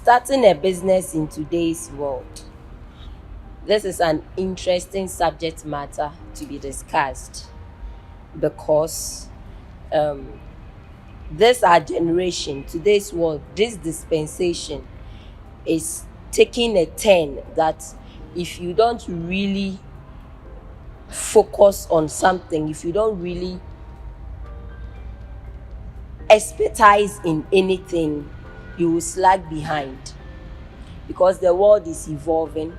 Starting a business in today's world. This is an interesting subject matter to be discussed because this our generation, today's world, this dispensation is taking a turn that if you don't really focus on something, if you don't really expertise in anything, you will slag behind because the world is evolving,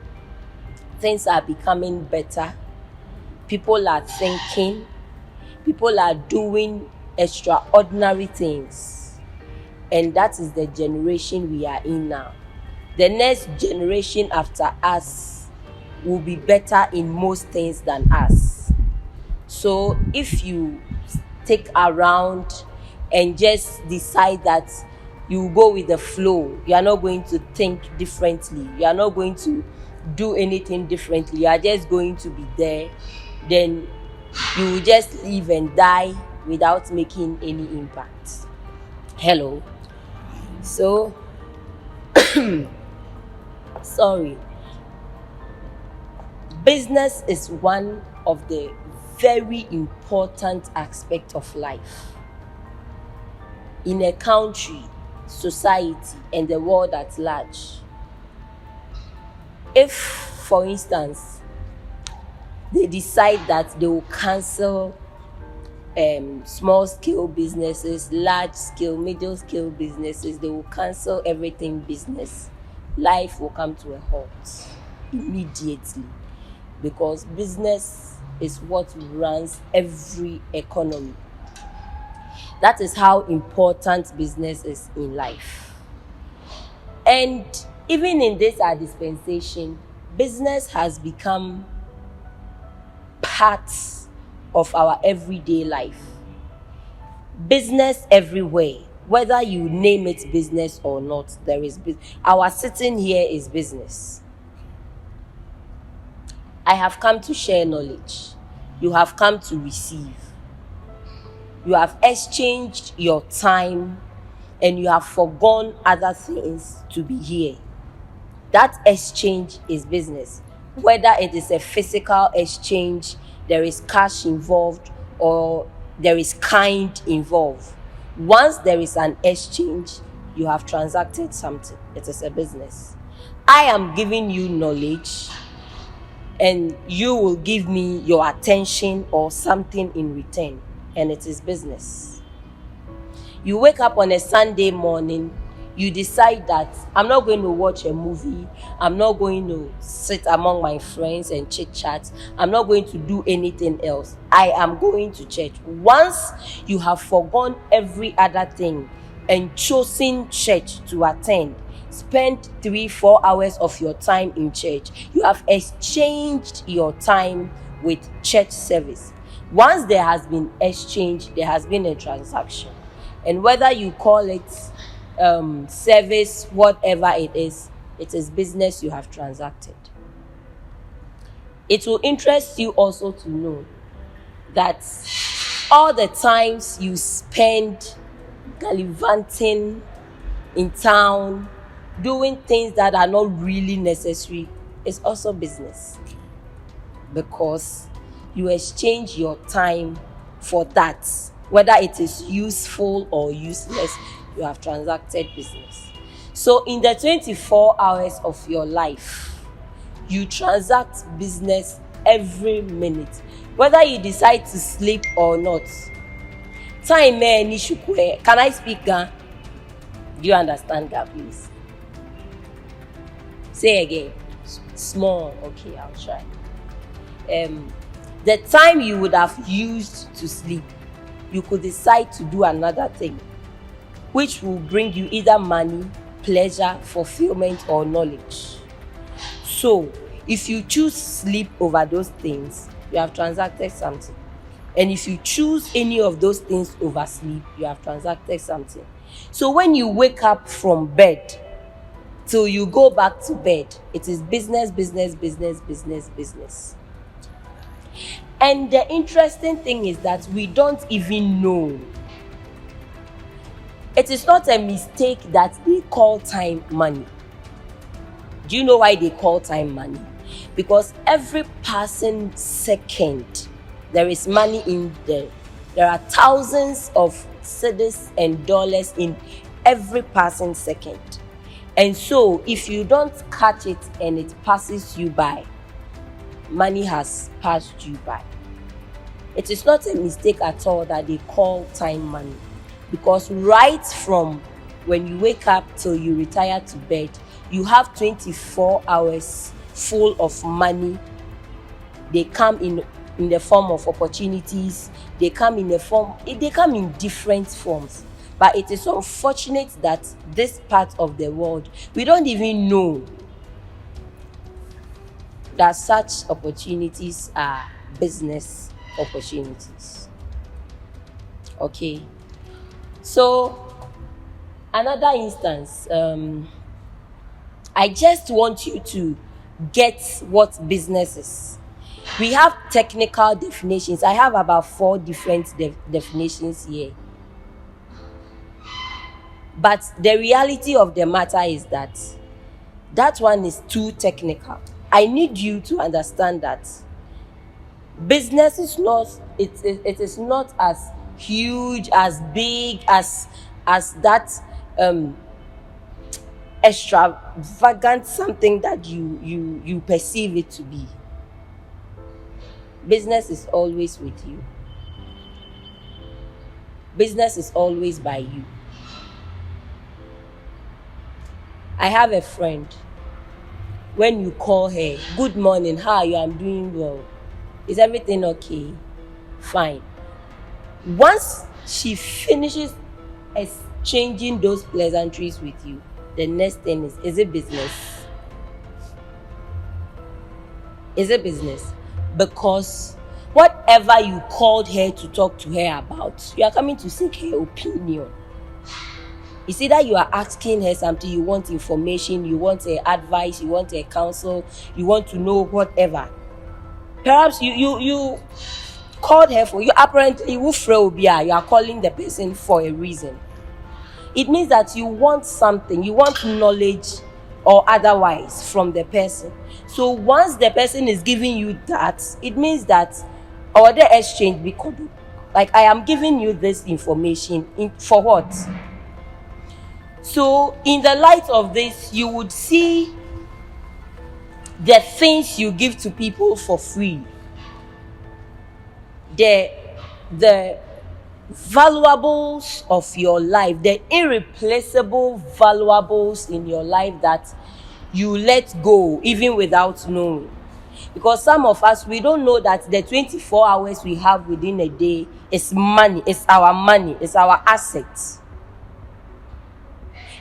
things are becoming better, people are thinking, people are doing extraordinary things, and that is the generation we are in now. The next generation after us will be better in most things than us. So if you stick around and just decide that you go with the flow, you are not going to think differently, you are not going to do anything differently, you are just going to be there, then you will just live and die without making any impact. Hello. So sorry. Business is one of the very important aspects of life in a country, society, and the world at large. If, for instance, they decide that they will cancel small scale businesses, large scale, middle scale businesses, they will cancel everything business, life will come to a halt immediately, because business is what runs every economy. That is how important business is in life. And even in this our dispensation, business has become part of our everyday life. Business everywhere, whether you name it business or not, there is business. Our sitting here is business. I have come to share knowledge. You have come to receive. You have exchanged your time and you have forgone other things to be here. That exchange is business. Whether it is a physical exchange, there is cash involved, or there is kind involved. Once there is an exchange, you have transacted something. It is a business. I am giving you knowledge, and you will give me your attention or something in return, and it is business. You wake up on a Sunday morning, you decide that I'm not going to watch a movie, I'm not going to sit among my friends and chit chat, I'm not going to do anything else, I am going to church. Once you have forgone every other thing and chosen church to attend, spend 3-4 hours of your time in church, you have exchanged your time with church service. Once there has been exchange, there has been a transaction. And whether you call it service, whatever it is business you have transacted. It will interest you also to know that all the times you spend gallivanting in town, doing things that are not really necessary, is also business, because you exchange your time for that. Whether it is useful or useless, you have transacted business. So in the 24 hours of your life, you transact business every minute, whether you decide to sleep or not. Time can I speak Ga? Do you understand that, please? Say again. Small. Okay, I'll try. The time you would have used to sleep, you could decide to do another thing, which will bring you either money, pleasure, fulfillment, or knowledge. So, if you choose sleep over those things, you have transacted something. And if you choose any of those things over sleep, you have transacted something. So when you wake up from bed till you go back to bed, it is business, business, business, business, business. And the interesting thing is that we don't even know. It is not a mistake that they call time money. Do you know why they call time money? Because every passing second, there is money in there. There are thousands of cedis and dollars in every passing second. And so, if you don't catch it and it passes you by, money has passed you by. It is not a mistake at all that they call time money, because right from when you wake up till you retire to bed, you have 24 hours full of money. They come in the form of opportunities. They come in different forms. But it is unfortunate that this part of the world, we don't even know that such opportunities are business opportunities. Okay. So, another instance, I just want you to get what business is. We have technical definitions. I have about 4 different definitions here. But the reality of the matter is that one is too technical. I need you to understand that business is not, it is not as huge, as big as that extravagant something that you perceive it to be. Business is always with you. Business is always by you. I have a friend. When you call her, good morning, how are you? I'm doing well. Is everything okay? Fine. Once she finishes exchanging those pleasantries with you, the next thing is it business? Is it business? Because whatever you called her to talk to her about, you are coming to seek her opinion. It's either you are asking her something, you want information, you want her advice, you want her counsel, you want to know whatever. Perhaps you called her for, you apparently you are calling the person for a reason. It means that you want something, you want knowledge or otherwise from the person. So once the person is giving you that, it means that or the exchange because like I am giving you this information for what? So in the light of this, you would see the things you give to people for free, the valuables of your life, the irreplaceable valuables in your life that you let go even without knowing. Because some of us, we don't know that the 24 hours we have within a day is money, it's our assets.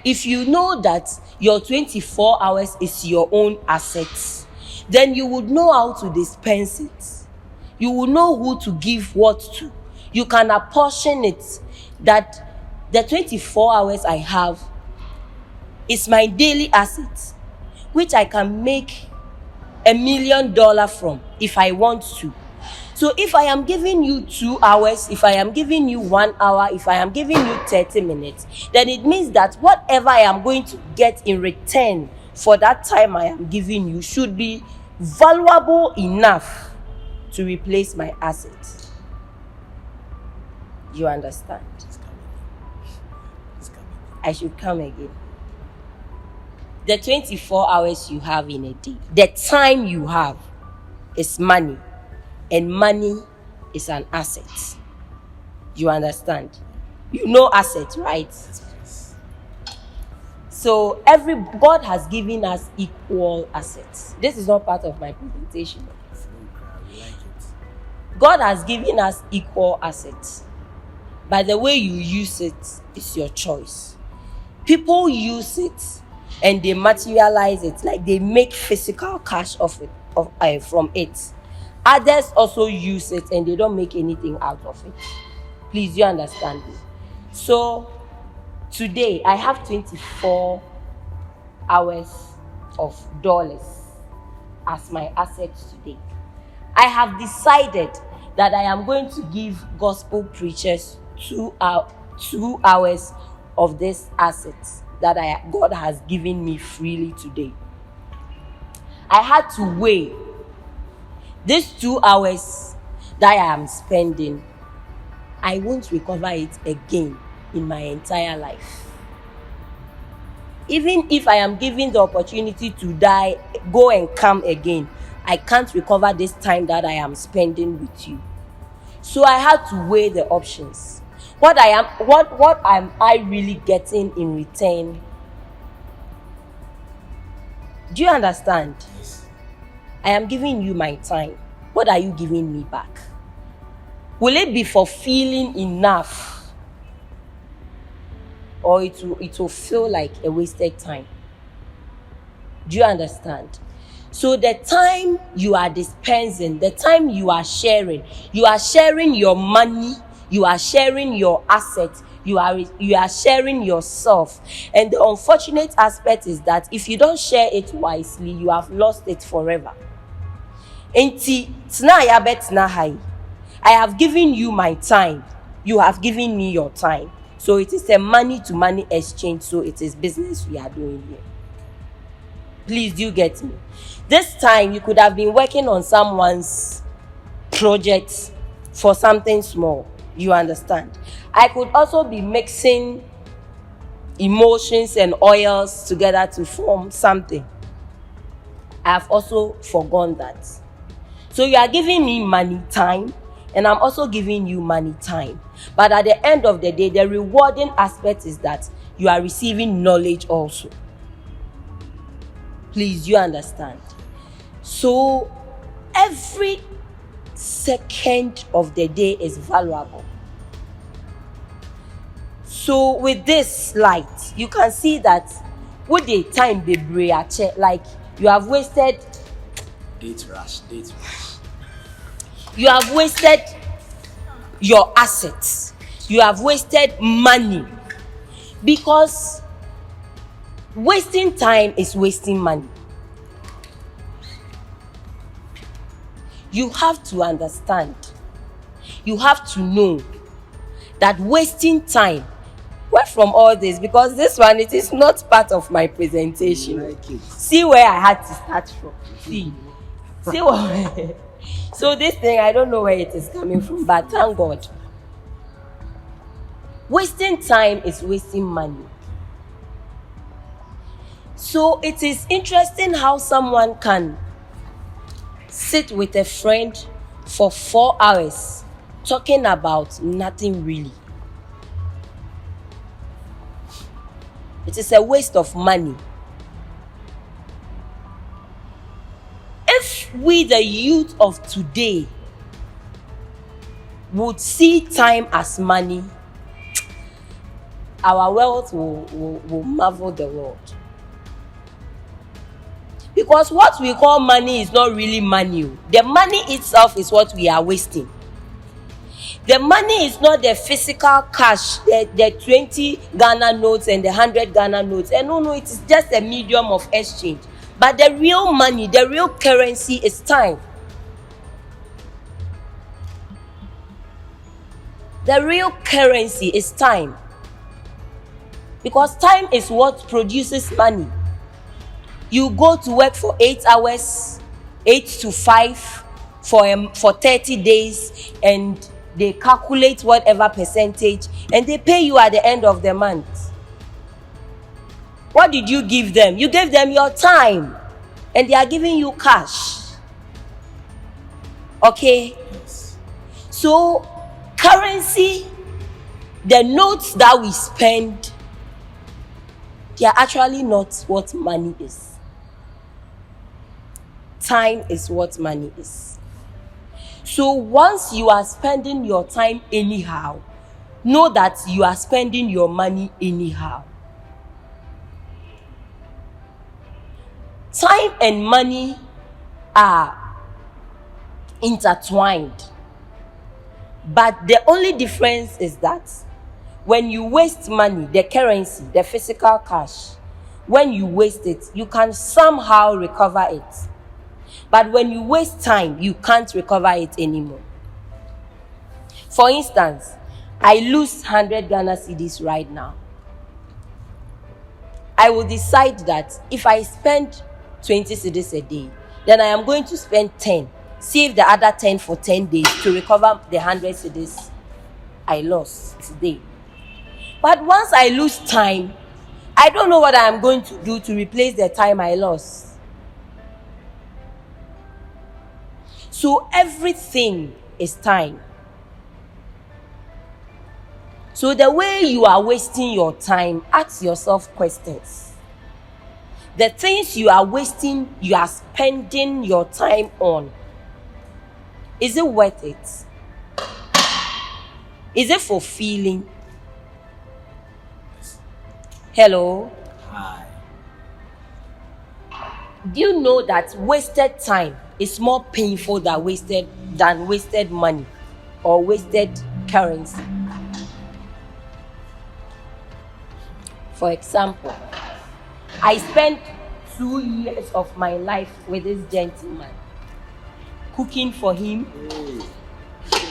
If you know that your 24 hours is your own assets, then you would know how to dispense it. You will know who to give what to. You can apportion it, that the 24 hours I have is my daily asset, which I can make $1 million from if I want to. So if I am giving you 2 hours, if I am giving you 1 hour, if I am giving you 30 minutes, then it means that whatever I am going to get in return for that time I am giving you should be valuable enough to replace my assets. You understand? I should come again. The 24 hours you have in a day, the time you have is money. And money is an asset. You understand? You know asset, right? So God has given us equal assets. This is not part of my presentation. God has given us equal assets. But the way you use it is your choice. People use it and they materialize it, like they make physical cash from it. Others also use it and they don't make anything out of it. Please, you understand me? So, today I have 24 hours of dollars as my assets today. I have decided that I am going to give gospel preachers 2 hours of this assets that God has given me freely today. I had to weigh these 2 hours that I am spending. I won't recover it again in my entire life. Even if I am given the opportunity to die, go and come again, I can't recover this time that I am spending with you. So I had to weigh the options. What am I really getting in return? Do you understand? I am giving you my time. What are you giving me back? Will it be fulfilling enough? Or it will feel like a wasted time? Do you understand? So the time you are dispensing, the time you are sharing your money, you are sharing your assets, you are sharing yourself. And the unfortunate aspect is that if you don't share it wisely, you have lost it forever. I have given you my time, you have given me your time. So it is a money to money exchange. So it is business we are doing here. Please, do you get me? This time you could have been working on someone's project for something small. You understand? I could also be mixing emotions and oils together to form something. I have also forgone that. So you are giving me money, time, and I'm also giving you money, time. But at the end of the day, the rewarding aspect is that you are receiving knowledge also. Please, you understand? So every second of the day is valuable. So with this light, you can see that with the time be like you have wasted date rush. You have wasted your assets. You have wasted money. Because wasting time is wasting money. You have to understand. You have to know that wasting time. Where from all this? Because this one, it is not part of my presentation. See where I had to start from. See what. So this thing, I don't know where it is coming from, but thank God. Wasting time is wasting money. So it is interesting how someone can sit with a friend for 4 hours talking about nothing really. It is a waste of money. If we, the youth of today, would see time as money, our wealth will marvel the world. Because what we call money is not really money. The money itself is what we are wasting. The money is not the physical cash, the 20 Ghana notes and the 100 Ghana notes. And no, it is just a medium of exchange. But the real money, the real currency is time. The real currency is time. Because time is what produces money. You go to work for 8 hours, 8 to 5 for 30 days, and they calculate whatever percentage and they pay you at the end of the month. What did you give them? You gave them your time and they are giving you cash. Okay? So currency, the notes that we spend, they are actually not what money is. Time is what money is. So once you are spending your time anyhow, know that you are spending your money anyhow. Time and money are intertwined. But the only difference is that when you waste money, the currency, the physical cash, when you waste it, you can somehow recover it. But when you waste time, you can't recover it anymore. For instance, I lose 100 Ghana cedis right now. I will decide that if I spend 20 cedis a day, then I am going to spend 10. Save the other 10 for 10 days to recover the 100 cedis I lost today. But once I lose time, I don't know what I am going to do to replace the time I lost. So everything is time. So the way you are wasting your time, ask yourself questions. The things you are wasting, you are spending your time on, is it worth it? Is it fulfilling? Hello? Hi. Do you know that wasted time is more painful than wasted money or wasted currency? For example, I spent 2 years of my life with this gentleman, cooking for him,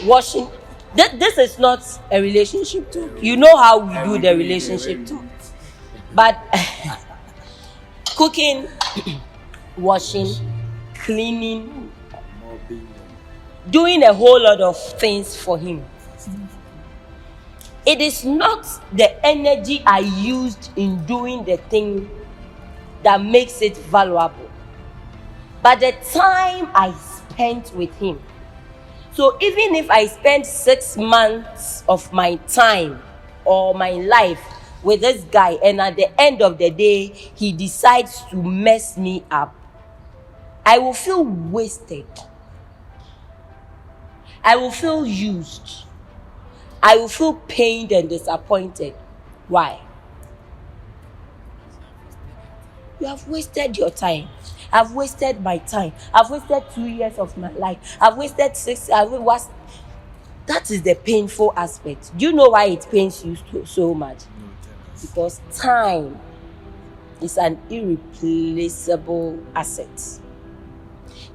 washing. This is not a relationship talk. You know how we do the relationship talk. But cooking, washing, cleaning, doing a whole lot of things for him. It is not the energy I used in doing the thing that makes it valuable, but the time I spent with him. So even if I spend 6 months of my time or my life with this guy, and at the end of the day he decides to mess me up, I will feel wasted. I will feel used. I will feel pained and disappointed. Why? You have wasted your time. I've wasted my time. I've wasted 2 years of my life. I've wasted 6. That is the painful aspect. Do you know why it pains you so much? Because time is an irreplaceable asset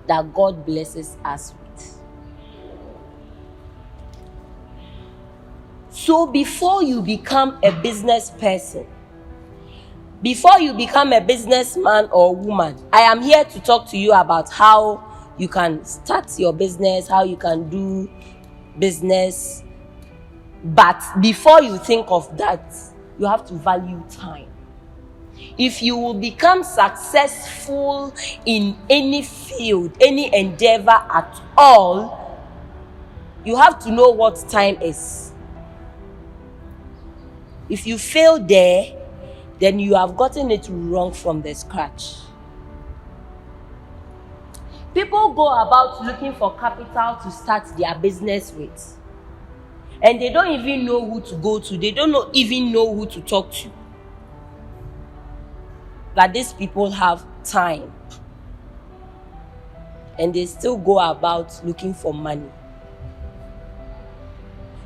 that God blesses us with. So before you become a business person, before you become a businessman or woman, I am here to talk to you about how you can start your business, how you can do business. But before you think of that, you have to value time. If you will become successful in any field, any endeavor at all, you have to know what time is. If you fail there, then you have gotten it wrong from the scratch. People go about looking for capital to start their business with, and they don't even know who to go to. They don't even know who to talk to. But these people have time, and they still go about looking for money.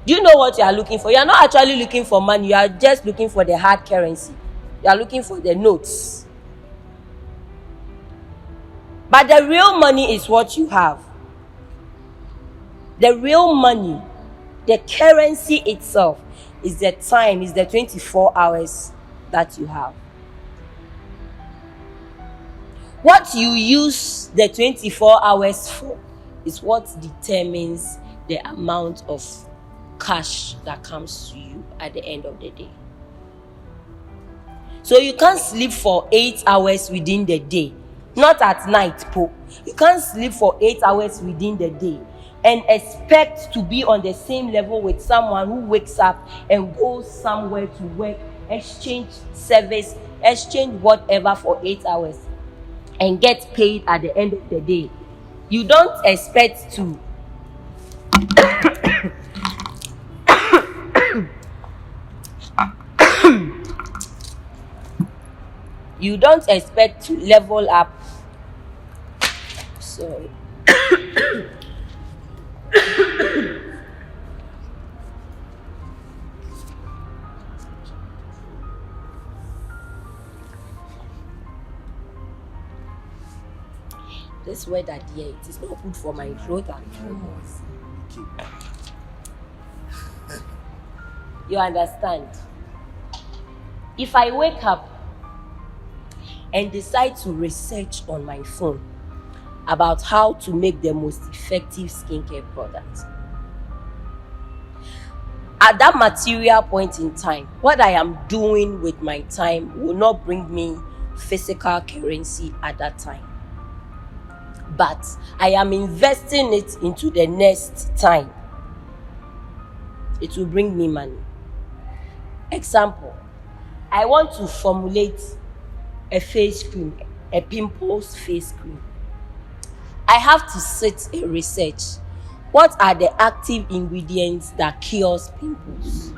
Do you know what you are looking for? You are not actually looking for money. You are just looking for the hard currency. You are looking for the notes. But the real money is what you have. The real money, the currency itself, is the time, is the 24 hours that you have. What you use the 24 hours for is what determines the amount of cash that comes to you at the end of the day. So you can't sleep for 8 hours within the day, not at night, po. You can't sleep for 8 hours within the day and expect to be on the same level with someone who wakes up and goes somewhere to work, exchange service, exchange whatever for 8 hours and get paid at the end of the day. You don't expect to you don't expect to level up. Sorry. This weather, dear, it is not good for my throat and nose. You understand? If I wake up and decide to research on my phone about how to make the most effective skincare product. At that material point in time, what I am doing with my time will not bring me physical currency at that time. But I am investing it into the next time. It will bring me money. Example, I want to formulate a face cream, a pimples face cream. I have to sit and research. What are the active ingredients that cures pimples?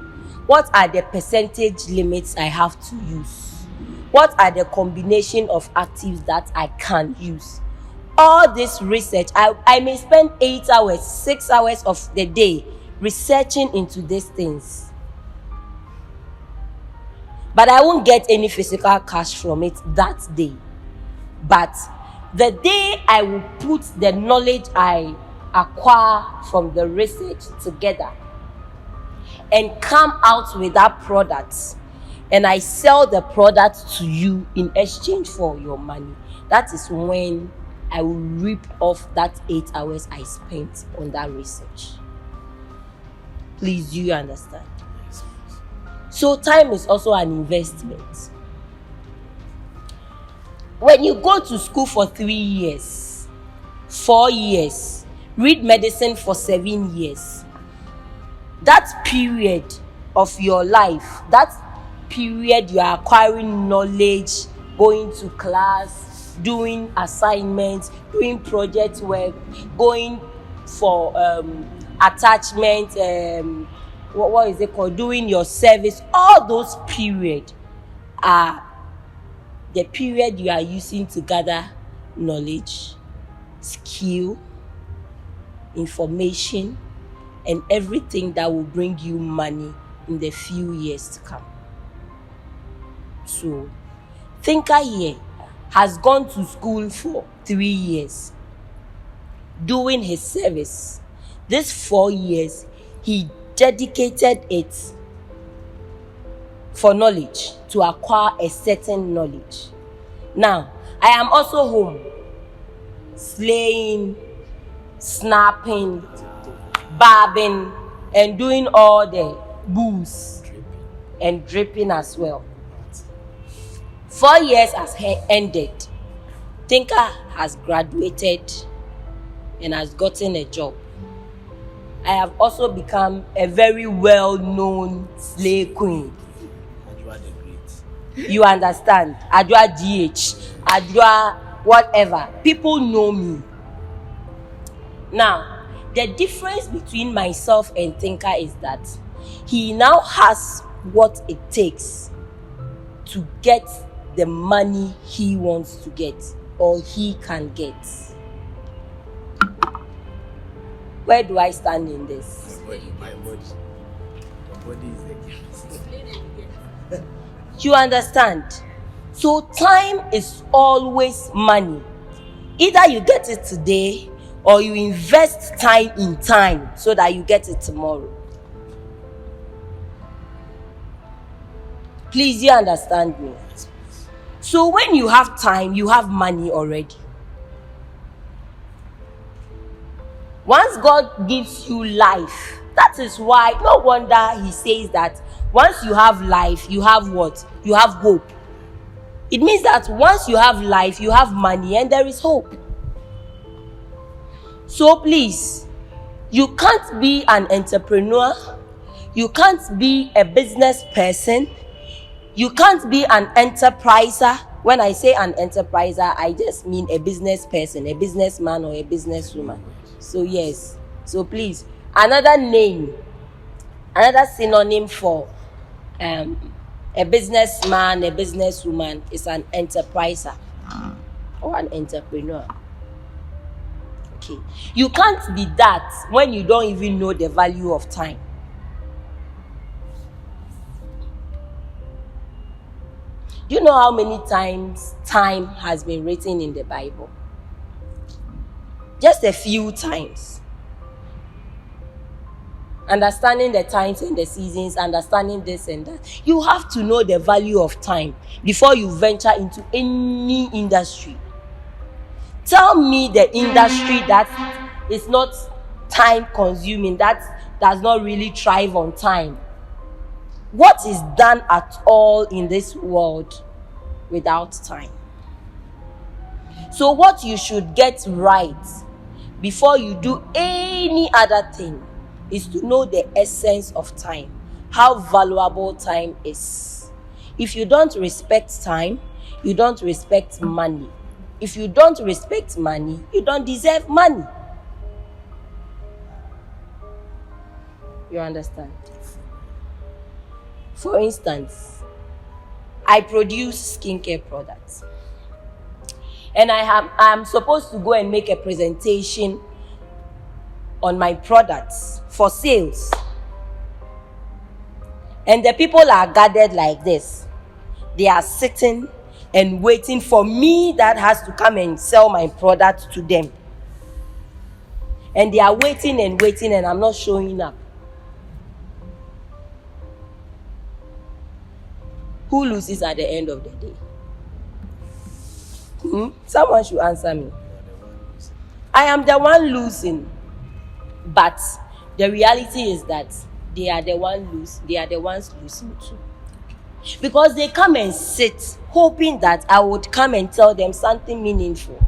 What are the percentage limits I have to use? What are the combination of actives that I can use? All this research, I may spend 8 hours, 6 hours of the day researching into these things. But I won't get any physical cash from it that day. But the day I will put the knowledge I acquire from the research together and come out with that product, and I sell the product to you in exchange for your money, that is when I will reap off that 8 hours I spent on that research. Please, do you understand? So time is also an investment. When you go to school for 3 years, 4 years, read medicine for 7 years, that period of your life, that period you are acquiring knowledge, going to class, doing assignments, doing project work, going for attachment, what is it called, doing your service, all those periods are the period you are using to gather knowledge, skill, information, and everything that will bring you money in the few years to come. So, Thinker here has gone to school for 3 years, doing his service. These 4 years, he dedicated it for knowledge, to acquire a certain knowledge. Now, I am also home, slaying, snapping, barbing, and doing all the booze and dripping as well. 4 years has ended. Thinker has graduated and has gotten a job. I have also become a very well-known slay queen. You understand? Adwa GH, Adwa whatever. People know me. Now, the difference between myself and Thinker is that he now has what it takes to get the money he wants to get or he can get. Where do I stand in this? My body. Your body is the chemist. You understand? So time is always money. Either you get it today or you invest time in time so that you get it tomorrow. Please, you understand me? So when you have time, you have money already. Once God gives you life, that is why no wonder he says that once you have life, you have what? You have hope. It means that once you have life, you have money and there is hope. So please, you can't be an entrepreneur, you can't be a business person, you can't be an enterpriser. When I say an enterpriser, I just mean a business person, a businessman or a businesswoman. So yes, so please, another name, another synonym for a businessman, a businesswoman is an enterpriser or an entrepreneur. Okay, you can't be that when you don't even know the value of time. Do you know how many times time has been written in the Bible? Just a few times. Understanding the times and the seasons, understanding this and that. You have to know the value of time before you venture into any industry. Tell me the industry that is not time consuming, that does not really thrive on time. What is done at all in this world without time? So what you should get right before you do any other thing is to know the essence of time, how valuable time is. If you don't respect time, you don't respect money. If you don't respect money, you don't deserve money. You understand? For instance, I produce skincare products. And I'm supposed to go and make a presentation on my products for sales. And the people are gathered like this. They are sitting and waiting for me that has to come and sell my product to them. And they are waiting and waiting, and I'm not showing up. Who loses at the end of the day? Someone should answer me. I am the one losing. But the reality is that they are the ones losing too. Because they come and sit hoping that I would come and tell them something meaningful.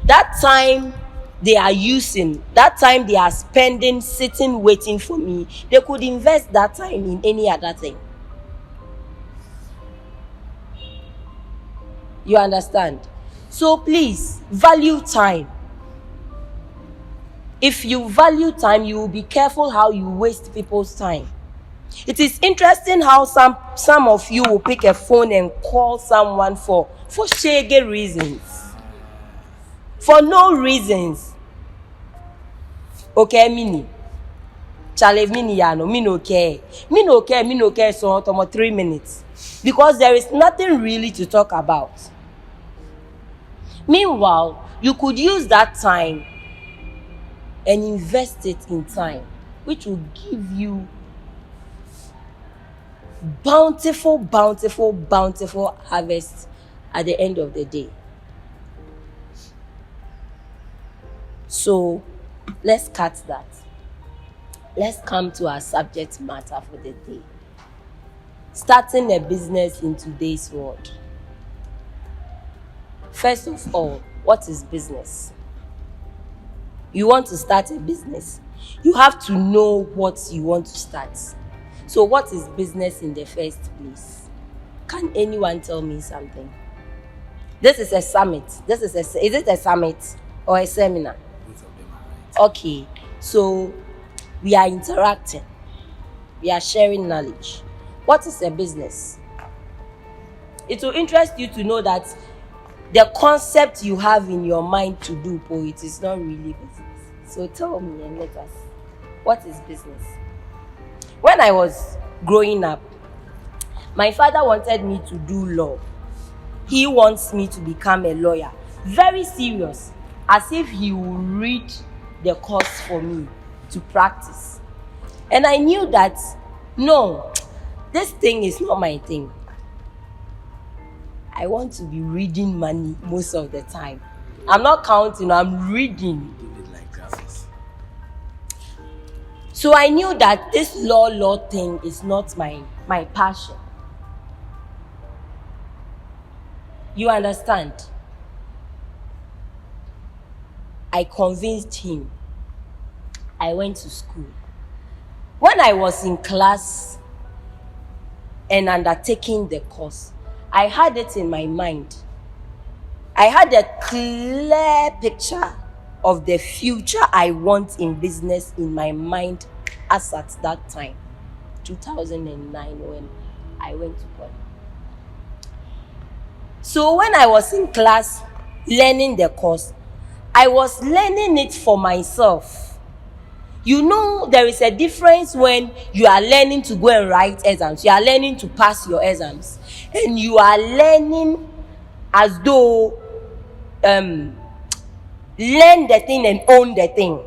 That time they are using, that time they are spending sitting waiting for me, they could invest that time in any other thing. You understand? So please, value time. If you value time, you will be careful how you waste people's time. It is interesting how some of you will pick a phone and call someone for shaggy reasons. For no reasons. Okay, mini. Chale mini yano, me no care, so tomo 3 minutes. Because there is nothing really to talk about. Meanwhile, you could use that time and invest it in time, which will give you bountiful harvest at the end of the day. So let's cut that. Let's come to our subject matter for the day. Starting a business in today's world. First of all, what is business? You want to start a business. You have to know what you want to start. So what is business in the first place? Can anyone tell me something? This is a summit. Is it a summit or a seminar? Both of them are right. Okay, so we are interacting. We are sharing knowledge. What is a business? It will interest you to know that the concept you have in your mind to do, it is not really business. So tell me and let us. What is business? When I was growing up, my father wanted me to do law. He wants me to become a lawyer. Very serious. As if he would read the course for me to practice. And I knew that, no, this thing is not my thing. I want to be reading money most of the time. I'm not counting, I'm reading. You did like graphics. So I knew that this law thing is not my passion. You understand? I convinced him. I went to school. When I was in class and undertaking the course, I had it in my mind. I had a clear picture of the future I want in business in my mind as at that time, 2009, when I went to college. So when I was in class learning the course, I was learning it for myself. You know, there is a difference when you are learning to go and write exams. You are learning to pass your exams. And you are learning as though learn the thing and own the thing.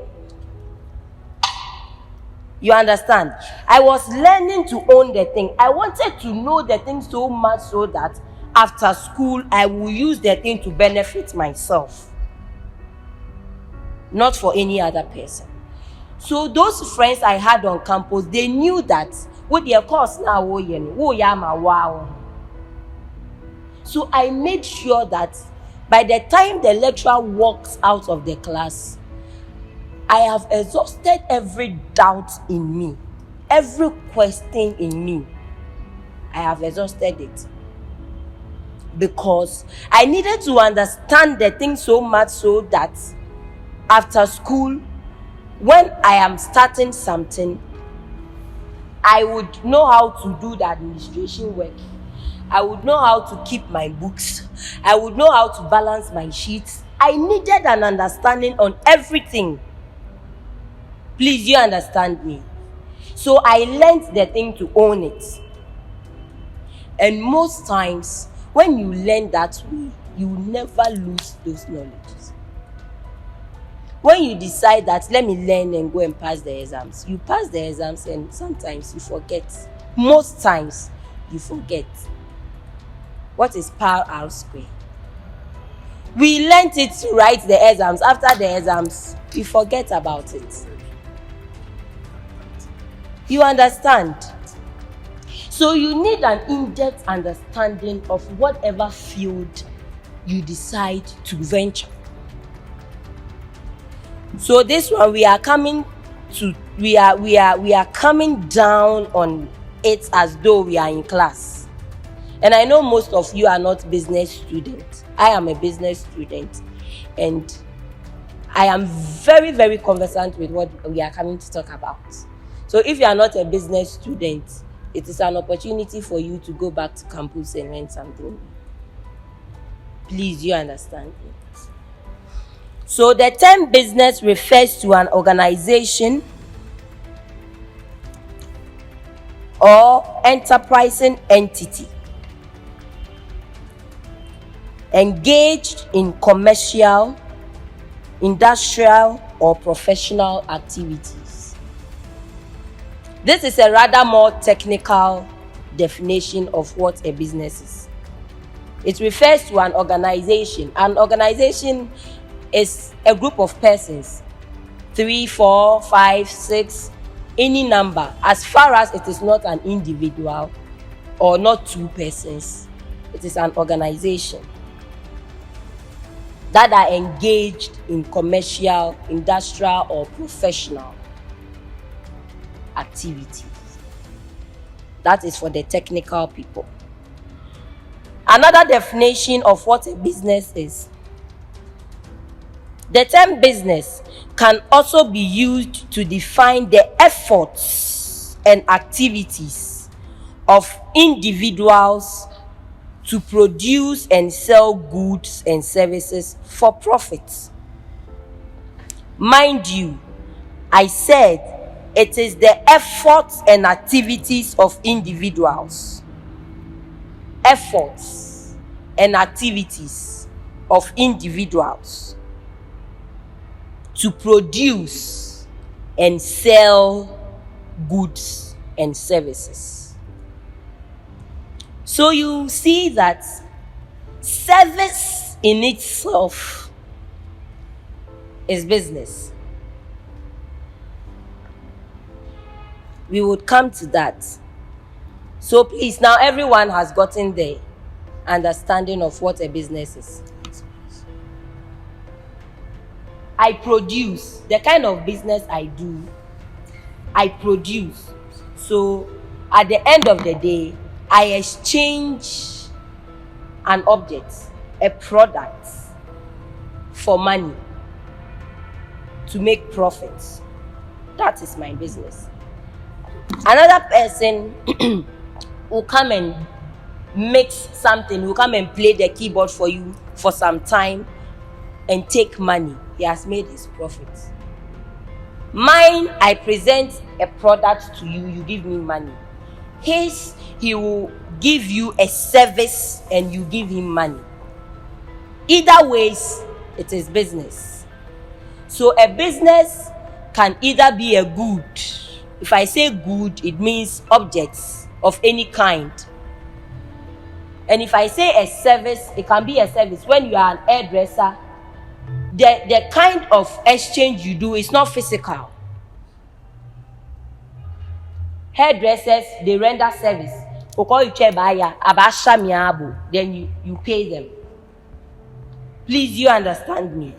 You understand? I was learning to own the thing. I wanted to know the thing so much so that after school, I will use the thing to benefit myself, not for any other person. So those friends I had on campus, they knew that what their course now, so I made sure that by the time the lecturer walks out of the class, I have exhausted every doubt in me, every question in me. I have exhausted it. Because I needed to understand the thing so much so that after school, when I am starting something, I would know how to do the administration work. I would know how to keep my books. I would know how to balance my sheets. I needed an understanding on everything. Please, you understand me? So I learned the thing to own it. And most times, when you learn that way, you will never lose those knowledges. When you decide that, let me learn and go and pass the exams, you pass the exams and sometimes you forget. Most times, you forget. What is pi r square? We learned it to write the exams. After the exams, we forget about it. You understand? So you need an in-depth understanding of whatever field you decide to venture. So this one we are coming down on it as though we are in class. And I know most of you are not business students. I am a business student, and I am very, very conversant with what we are coming to talk about. So if you are not a business student, it is an opportunity for you to go back to campus and learn something. Please, you understand me? So the term business refers to an organization or enterprising entity engaged in commercial, industrial, or professional activities. This is a rather more technical definition of what a business is. It refers to an organization. An organization is a group of persons, 3, 4, 5, 6, any number, as far as it is not an individual or not 2 persons. It is an organization that are engaged in commercial, industrial, or professional activities. That is for the technical people. Another definition of what a business is. The term business can also be used to define the efforts and activities of individuals to produce and sell goods and services for profit. Mind you, I said it is the efforts and activities of individuals. Efforts and activities of individuals to produce and sell goods and services. So you see that service in itself is business. We would come to that. So please, now everyone has gotten the understanding of what a business is. I produce. The kind of business I do, I produce. So at the end of the day, I exchange an object, a product, for money to make profits. That is my business. Another person will come and mix something, will come and play the keyboard for you for some time and take money. He has made his profits. Mine, I present a product to you, you give me money. His, he will give you a service and you give him money. Either ways, it is business. So a business can either be a good. If I say good, it means objects of any kind. And if I say a service, it can be a service. When you are an hairdresser, the kind of exchange you do is not physical. Hairdressers, they render service. Then you pay them. Please, you understand me?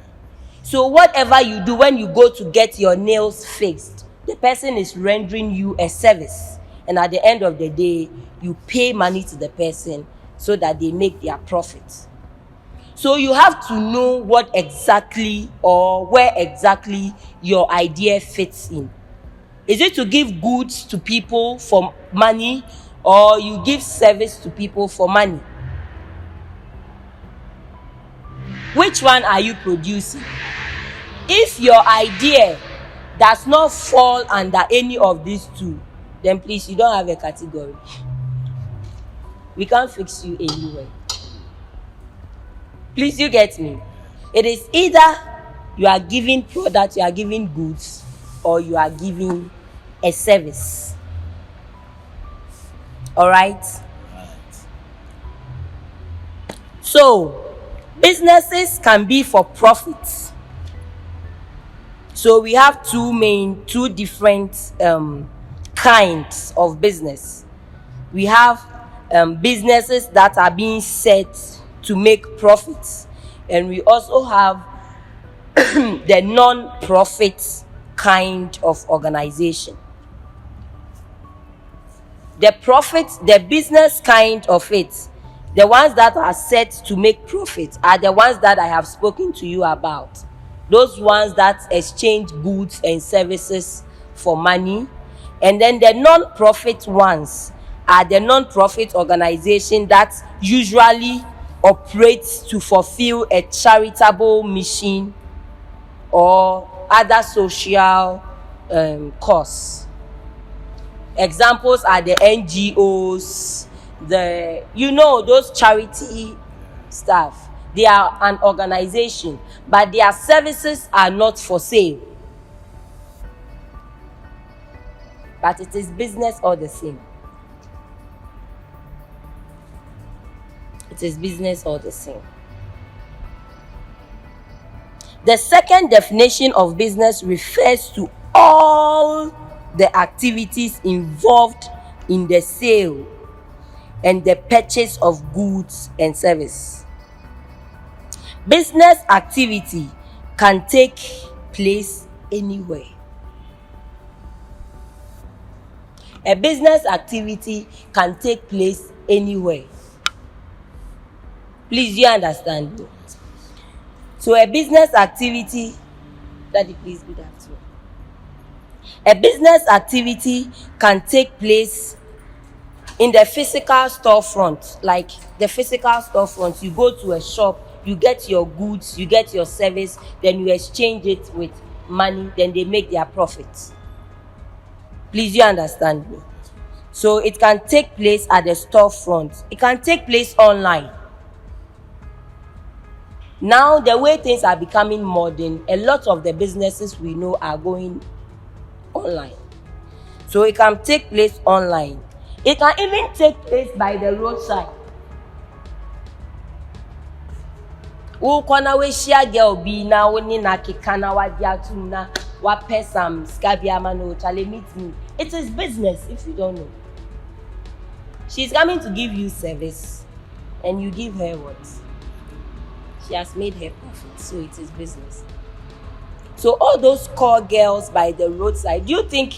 So whatever you do when you go to get your nails fixed, the person is rendering you a service. And at the end of the day, you pay money to the person so that they make their profit. So you have to know what exactly or where exactly your idea fits in. Is it to give goods to people for money, or you give service to people for money? Which one are you producing? If your idea does not fall under any of these two, then please, you don't have a category. We can't fix you anywhere. Please, you get me? It is either you are giving product, you are giving goods, or you are giving a service. All right? So, businesses can be for profit. So we have two different kinds of business. We have businesses that are being set to make profits, and we also have the non-profit kind of organization. The business kind of it, the ones that are set to make profit, are the ones that I have spoken to you about. Those ones that exchange goods and services for money. And then the non-profit ones are the non-profit organization that usually operates to fulfill a charitable mission or other social cause. Examples are the NGOs, those charity stuff. They are an organization, but their services are not for sale. But it is business all the same. It is business all the same. The second definition of business refers to all the activities involved in the sale and the purchase of goods and service. Business activity can take place anywhere. A business activity can take place anywhere. Please, you understand me? So a business activity, Daddy, please do that too. A business activity can take place in the physical storefront. Like the physical storefront, you go to a shop, you get your goods, you get your service, then you exchange it with money, then they make their profits. Please, you understand me? So it can take place at the storefront. It can take place online. Now, the way things are becoming modern, a lot of the businesses we know are going online. So it can take place online. It can even take place by the roadside. Ukona we share girl be na woni na kikana wa diatum na wa pesam skabiama no chale meet me. It is business if you don't know. She's coming to give you service and you give her what? She has made her profit, so it is business. So all those call girls by the roadside, do you think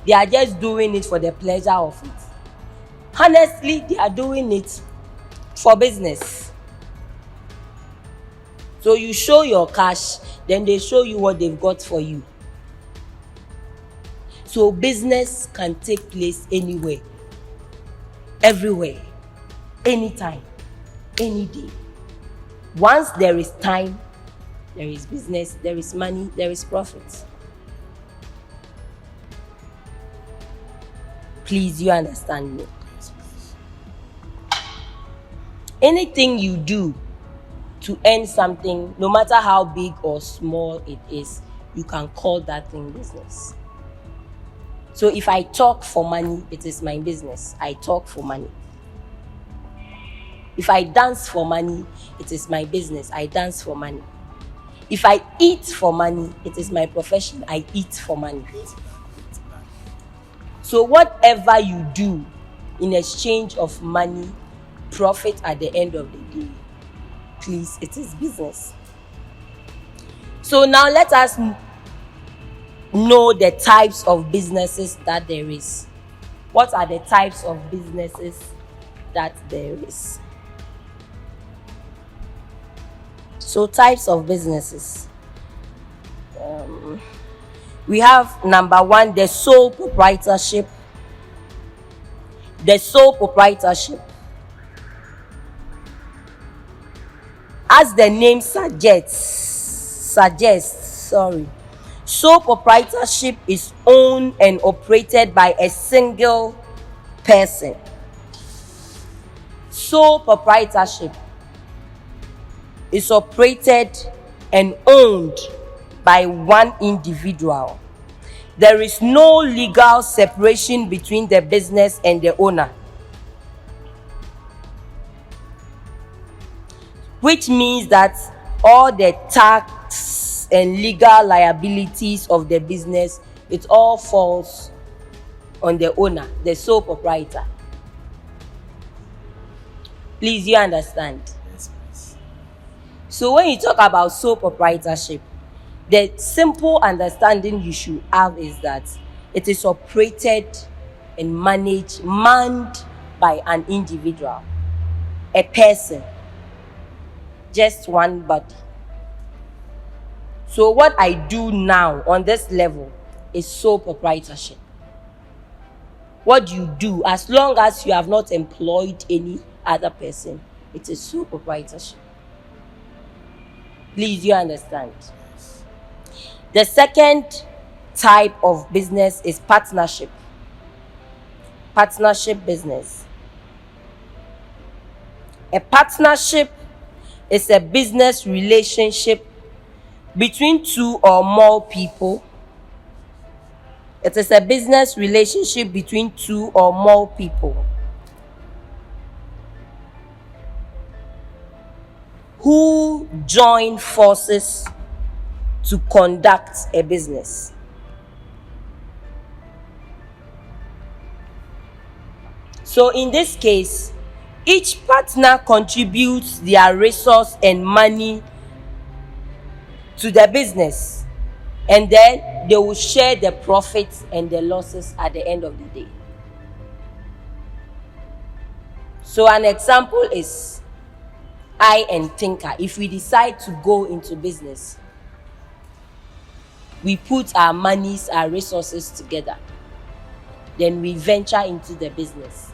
they are just doing it for the pleasure of it? Honestly, they are doing it for business. So you show your cash, then they show you what they've got for you. So business can take place anywhere, everywhere, anytime, any day. Once there is time, there is business, there is money, there is profit. Please, you understand me? Anything you do to earn something, no matter how big or small it is, you can call that thing business. So if I talk for money, it is my business. I talk for money. If I dance for money, it is my business. I dance for money. If I eat for money, it is my profession. I eat for money. So whatever you do in exchange of money, profit at the end of the day, please, it is business. So now let us know the types of businesses that there is. What are the types of businesses that there is? So types of businesses. We have number one, the sole proprietorship. The sole proprietorship. As the name suggests, sole proprietorship is owned and operated by a single person. Sole proprietorship is operated and owned by one individual. There is no legal separation between the business and the owner, which means that all the tax and legal liabilities of the business, it all falls on the owner, the sole proprietor. Please, you understand? Yes, please. So when you talk about sole proprietorship, the simple understanding you should have is that it is operated and manned by an individual, a person, just one body. So what I do now on this level is sole proprietorship. What you do, as long as you have not employed any other person, it is sole proprietorship. Please, you understand? The second type of business is partnership. Partnership business. A partnership is a business relationship between two or more people. It is a business relationship between two or more people who join forces to conduct a business. So in this case, each partner contributes their resource and money to the business, and then they will share the profits and the losses at the end of the day. So an example is I and Tinker. If we decide to go into business, we put our monies, our resources together. Then we venture into the business.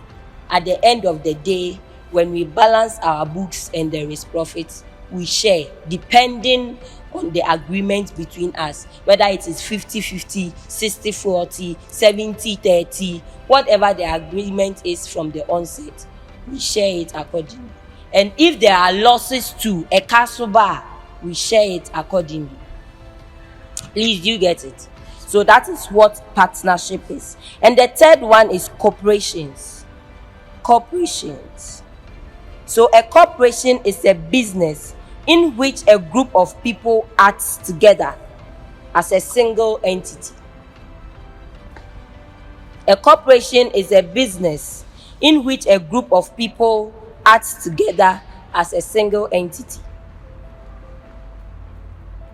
At the end of the day, when we balance our books and there is profit, we share depending on the agreement between us, whether it is 50-50, 60-40, 70-30, whatever the agreement is from the onset, we share it accordingly. And if there are losses to a castle bar, we share it accordingly. Please, you get it? So that is what partnership is. And the third one is corporations. Corporations. So a corporation is a business in which a group of people acts together as a single entity. A corporation is a business in which a group of people acts together as a single entity.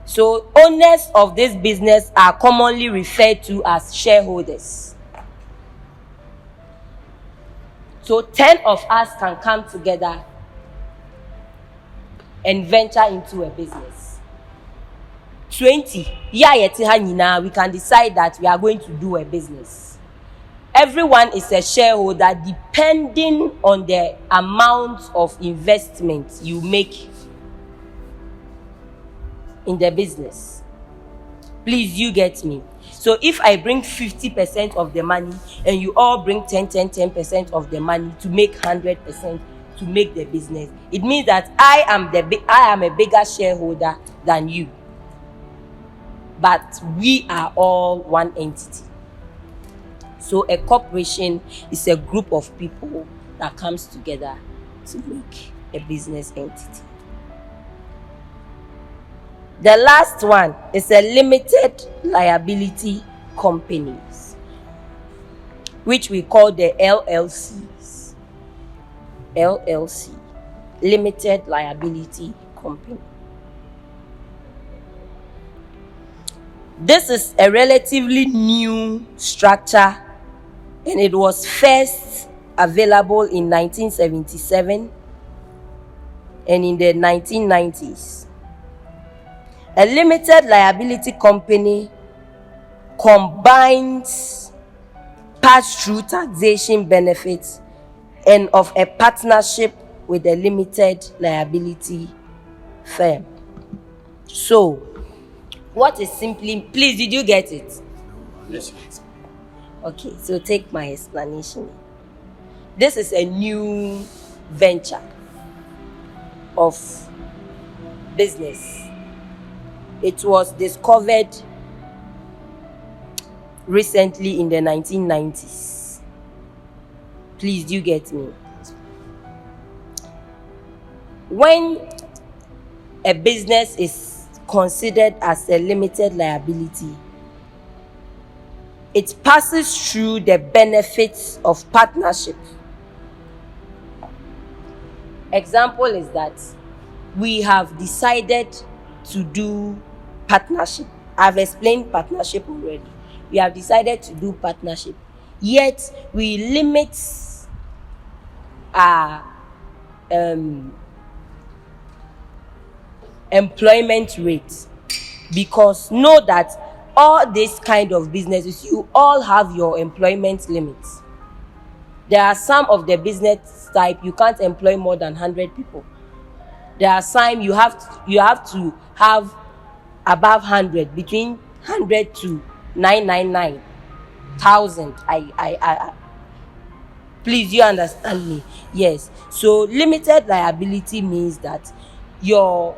So owners of this business are commonly referred to as shareholders. So 10 of us can come together and venture into a business. 20, we can decide that we are going to do a business. Everyone is a shareholder depending on the amount of investment you make in the business. Please, you get me? So if I bring 50% of the money and you all bring 10% of the money to make 100% to make the business, it means that I am a bigger shareholder than you. But we are all one entity. So a corporation is a group of people that comes together to make a business entity. The last one is a limited liability companies, which we call the LLCs. LLC, limited liability company. This is a relatively new structure, and it was first available in 1977 and in the 1990s. A limited liability company combines pass-through taxation benefits and of a partnership with a limited liability firm. So, what is simply, please, did you get it? Yes. Okay, so take my explanation. This is a new venture of business. It was discovered recently in the 1990s. Please, do you get me? When a business is considered as a limited liability, it passes through the benefits of partnership. Example is that we have decided to do partnership. I've explained partnership already. We have decided to do partnership, yet we limit our employment rate, because know that all these kind of businesses, you all have your employment limits. There are some of the business type you can't employ more than 100 people. There are some you have to have above 100, between 100 to 999,000. Please, you understand me? Yes. So limited liability means that your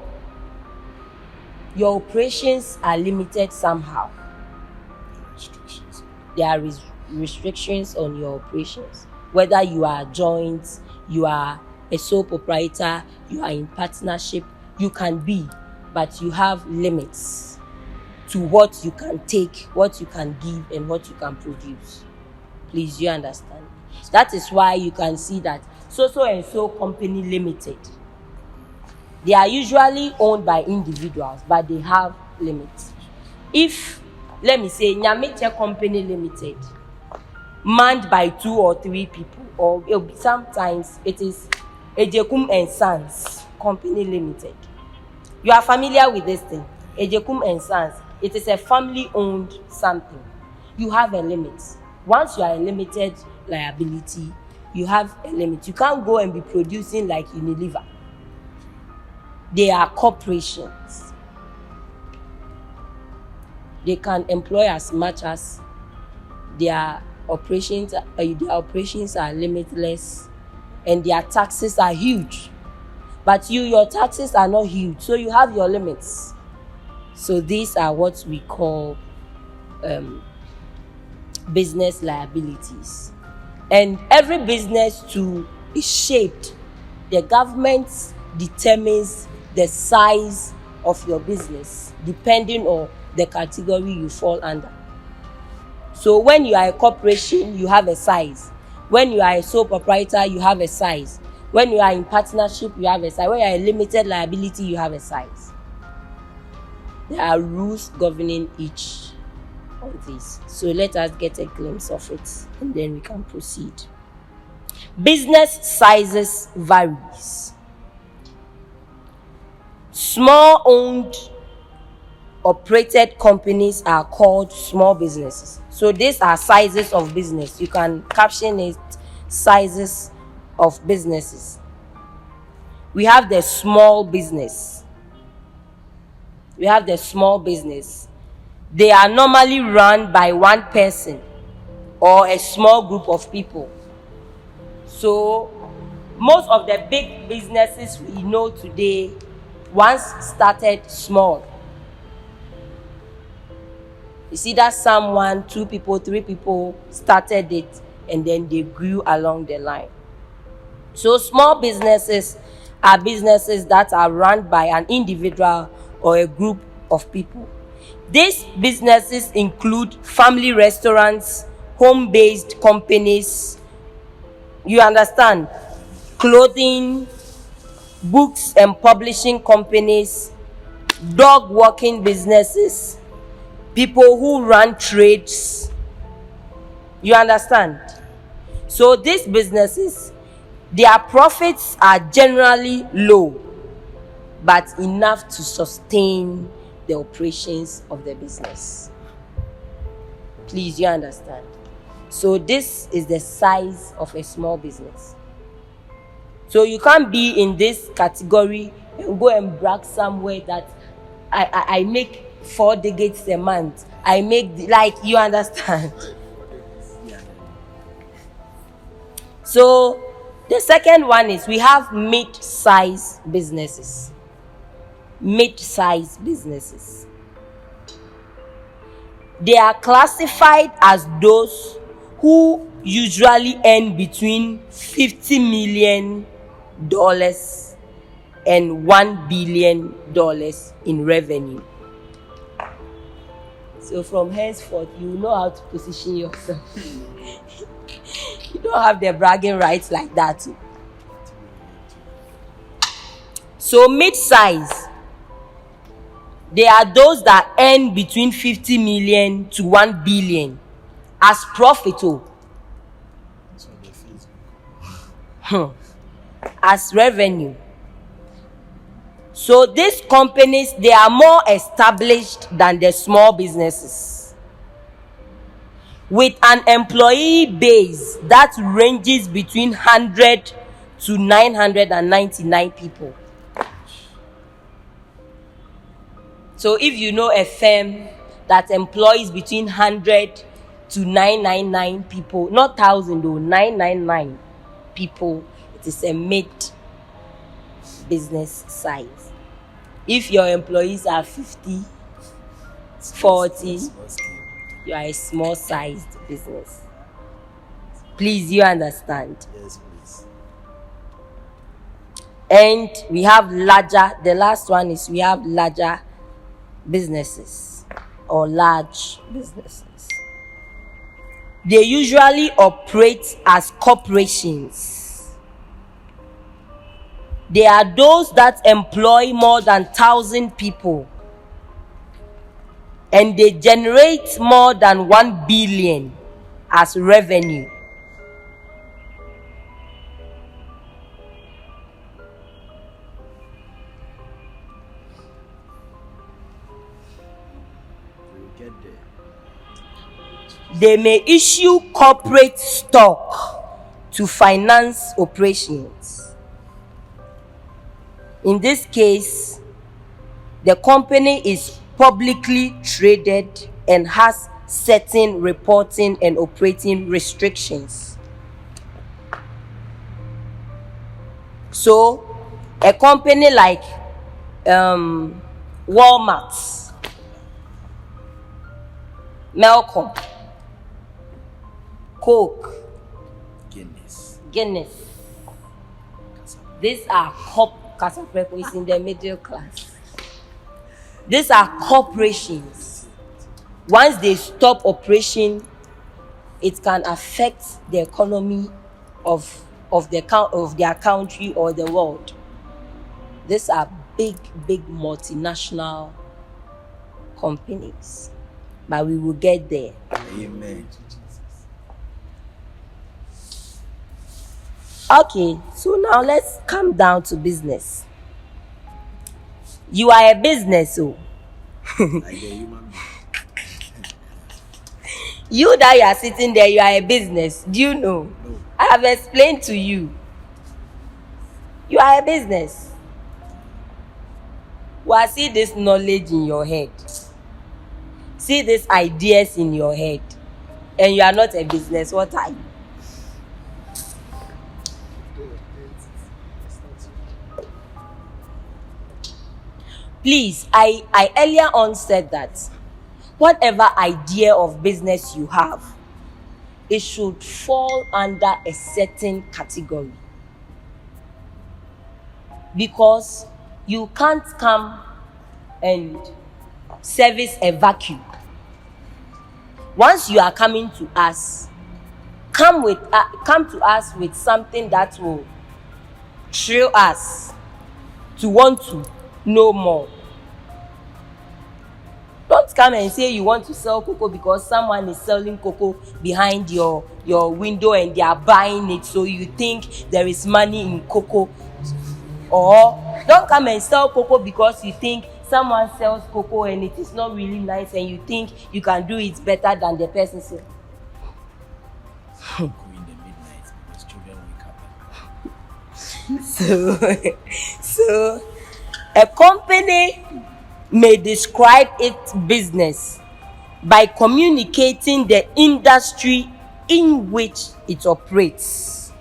operations are limited somehow. Restrictions. There are restrictions on your operations. Whether you are joint, you are a sole proprietor, you are in partnership, you can be, but you have limits to what you can take, what you can give, and what you can produce. Please, you understand? That is why you can see that so and so company limited. They are usually owned by individuals, but they have limits. If, let me say, Nyameche Company Limited, manned by 2 or 3 people, or sometimes it is Ejekum and Sons Company Limited. You are familiar with this thing, Ejekum and Sons. It is a family-owned something. You have a limit. Once you are a limited liability, you have a limit. You can't go and be producing like Unilever. They are corporations. They can employ as much as their operations are limitless, and their taxes are huge. But your taxes are not huge, so you have your limits. So these are what we call business liabilities. And every business too is shaped. The government determines the size of your business depending on the category you fall under. So when you are a corporation, you have a size. When you are a sole proprietor, you have a size. When you are in partnership, you have a size. When you are a limited liability, you have a size. There are rules governing each of these. So let us get a glimpse of it, and then we can proceed. Business sizes varies. Small owned operated companies are called small businesses. So these are sizes of business. You can caption it sizes of businesses. We have the small business. They are normally run by one person or a small group of people. So most of the big businesses we know today once started small. You see that someone, 2 people, 3 people started it, and then they grew along the line. So small businesses are businesses that are run by an individual or a group of people. These businesses include family restaurants, home-based companies, you understand, clothing, books and publishing companies, dog walking businesses, people who run trades. You understand? So these businesses, their profits are generally low, but enough to sustain the operations of the business. Please, you understand? So this is the size of a small business. So you can't be in this category and go and brag somewhere that I make 4 decades a month. I make, like, you understand? So the second one is we have mid-size businesses. Mid-size businesses. They are classified as those who usually earn between $50 million and $1 billion in revenue. So from henceforth, you know how to position yourself. You don't have the bragging rights like that. So mid-size, they are those that earn between 50 million to 1 billion as profit, as revenue. So these companies, they are more established than the small businesses, with an employee base that ranges between 100 to 999 people. So if you know a firm that employs between 100 to 999 people, not 1,000 though, 999 people, it is a mid business size. If your employees are 50, 40, you are a small sized business. Please, you understand? Yes, please. And we have larger, the last one is we have larger businesses or large businesses. They usually operate as corporations. They are those that employ more than 1,000 people, and they generate more than 1 billion as revenue. We'll get there. They may issue corporate stock to finance operations. In this case, the company is publicly traded and has certain reporting and operating restrictions. So, a company like Walmart, Malcolm, Coke, Guinness. These are Casapreco is in the middle class. These are corporations. Once they stop operation, it can affect the economy of their country or the world. These are big multinational companies. But we will get there. Amen. Okay, so now let's come down to business. You are a business, so Like a human being. you that you are sitting there, you are a business. Do you know? No. I have explained to you. You are a business. Well, see this knowledge in your head. See these ideas in your head. And you are not a business. What are you? Please, I earlier on said that whatever idea of business you have, it should fall under a certain category. because you can't come and service a vacuum. Once you are coming to us, come to us with something that will thrill us to want to know more. Don't come and say you want to sell cocoa because someone is selling cocoa behind your window and they are buying it, so you think there is money in cocoa. Or don't come and sell cocoa because you think someone sells cocoa and it is not really nice and you think you can do it better than the person sells. Go in the midnight because children wake up. So a company may describe its business by communicating the industry in which it operates.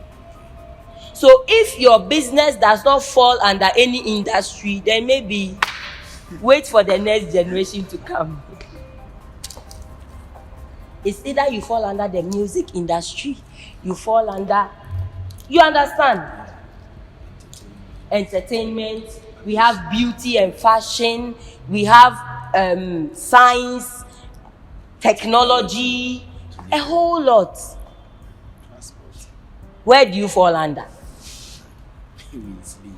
So if your business does not fall under any industry, then maybe wait for the next generation to come. It's either you fall under the music industry, you fall under, you understand, entertainment, we have beauty and fashion, we have science, technology, a whole lot. Transport. Where do you fall under? We sleep.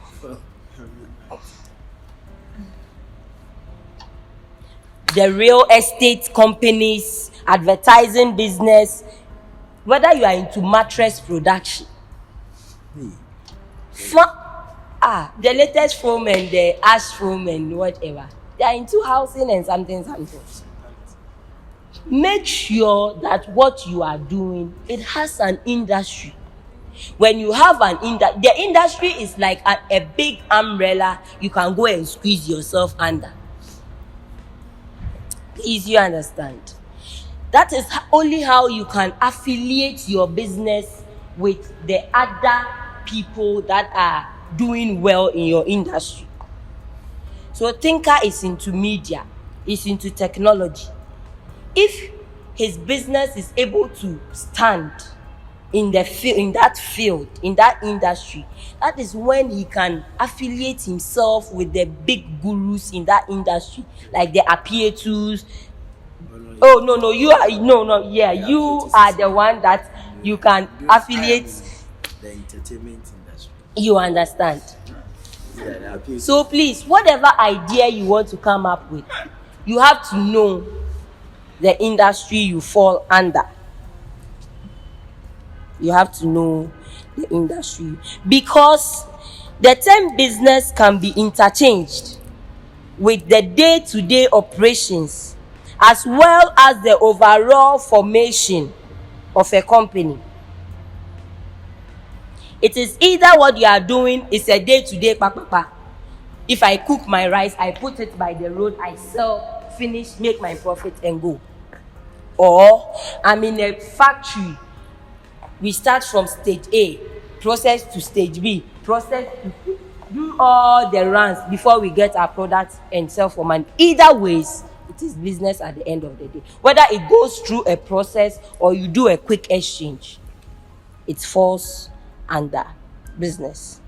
The real estate companies, advertising business, whether you are into mattress production, the latest foam and the ash foam and whatever, they are into housing and something. Make sure that what you are doing, it has an industry. When you have the industry is like a big umbrella you can go and squeeze yourself under. Please, you understand? That is only how you can affiliate your business with the other people that are doing well in your industry. So Tinker is into media, is into technology. If his business is able to stand in that field, in that industry, that is when he can affiliate himself with the big gurus in that industry, like the Apietus. You are the one that you can affiliate. The entertainment industry. You understand? Yeah, So please, whatever idea you want to come up with, you have to know the industry you fall under. You have to know the industry, because the term business can be interchanged with the day-to-day operations as well as the overall formation of a company. It is either what you are doing is a day-to-day If I cook my rice, I put it by the road, I sell, finish, make my profit and go. Or I'm in a factory. We start from stage A, process to stage B, process to do all the runs before we get our product and sell for money. Either ways, it is business at the end of the day. Whether it goes through a process or you do a quick exchange, it falls under business.